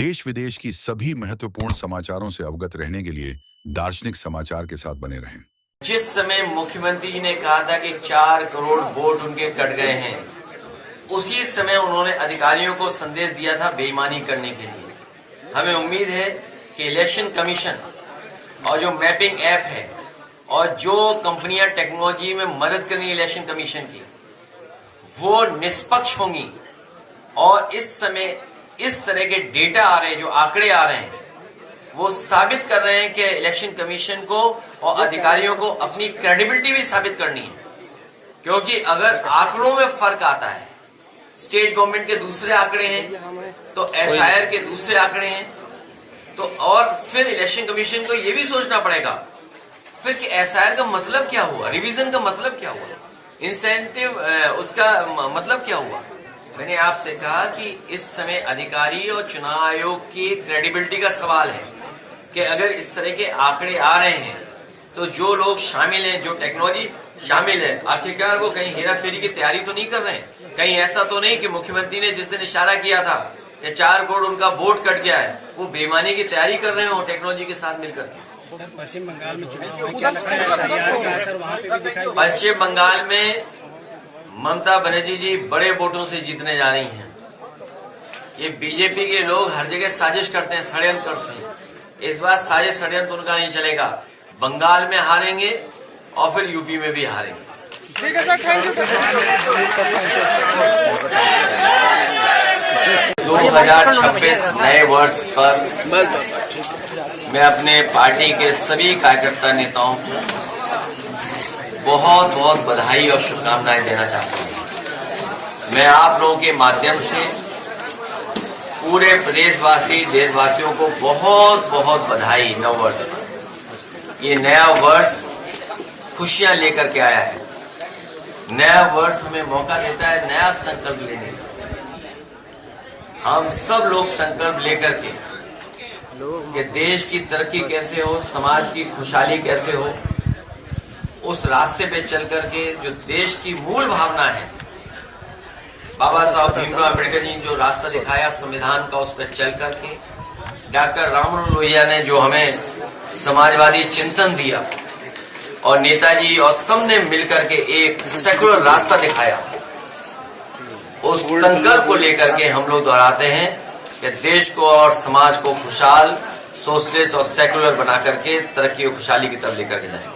देश विदेश की सभी महत्वपूर्ण समाचारों से अवगत रहने के लिए दार्शनिक समाचार के साथ बने रहें। जिस समय मुख्यमंत्री जी ने कहा था कि 4 करोड़ वोट उनके कट गए हैं, उसी समय उन्होंने अधिकारियों को संदेश दिया था बेईमानी करने के लिए। हमें उम्मीद है कि इलेक्शन कमीशन और जो मैपिंग ऐप है और जो कंपनियां टेक्नोलॉजी में मदद कर रही है इलेक्शन कमीशन की, वो निष्पक्ष होंगी और इस समय इस तरह के डेटा आ रहे हैं, जो आंकड़े आ रहे हैं, वो साबित कर रहे हैं कि इलेक्शन कमीशन को और अधिकारियों को अपनी क्रेडिबिलिटी भी साबित करनी है। क्योंकि अगर आंकड़ों में फर्क आता है, स्टेट गवर्नमेंट के दूसरे आंकड़े हैं तो एसआईआर के दूसरे आंकड़े हैं, तो और फिर इलेक्शन कमीशन को यह भी सोचना पड़ेगा फिर कि एसआईआर का मतलब क्या हुआ, रिवीजन का मतलब क्या हुआ, इंसेंटिव उसका मतलब क्या हुआ। मैंने आपसे कहा कि इस समय अधिकारी और चुनाव आयोग की क्रेडिबिलिटी का सवाल है कि अगर इस तरह के आंकड़े आ रहे हैं तो जो लोग शामिल हैं, जो टेक्नोलॉजी शामिल है, आखिरकार वो कहीं हेरा फेरी की तैयारी तो नहीं कर रहे हैं। कहीं ऐसा तो नहीं कि मुख्यमंत्री ने जिस दिन इशारा किया था कि 4 करोड़ उनका वोट कट गया है, वो बेईमानी की तैयारी कर रहे हो टेक्नोलॉजी के साथ मिलकर। पश्चिम बंगाल में चुनाव पश्चिम बंगाल में ममता बनर्जी जी बड़े वोटों से जीतने जा रही हैं। ये बीजेपी के लोग हर जगह साजिश करते हैं, षड्यंत्र करते हैं। इस बार साजिश षड्यंत्र उनका नहीं चलेगा। बंगाल में हारेंगे और फिर यूपी में भी हारेंगे। ठीक है सर, थैंक यू। 2026 नए वर्ष पर मैं अपने पार्टी के सभी कार्यकर्ता नेताओं को बहुत बहुत बधाई और शुभकामनाएं देना चाहता हूं। मैं आप लोगों के माध्यम से पूरे प्रदेशवासी देशवासियों को बहुत बहुत बधाई नव वर्ष पर। ये नया वर्ष खुशियां लेकर के आया है। नया वर्ष हमें मौका देता है नया संकल्प लेने का। हम सब लोग संकल्प लेकर के कि देश की तरक्की कैसे हो, समाज की खुशहाली कैसे हो, उस रास्ते पे चल करके जो देश की मूल भावना है, बाबा साहब भीमराव अम्बेडकर जी ने जो रास्ता दिखाया संविधान का, उस पर चल करके डॉक्टर राम मनोहर लोहिया ने जो हमें समाजवादी चिंतन दिया और नेताजी और सबने मिलकर के एक सेकुलर रास्ता दिखाया, उस संकल्प को लेकर के हम लोग दोहराते हैं कि देश को और समाज को खुशहाल, सोशलिस्ट और सेकुलर बना करके तरक्की और खुशहाली की तरफ लेकर के जाएं।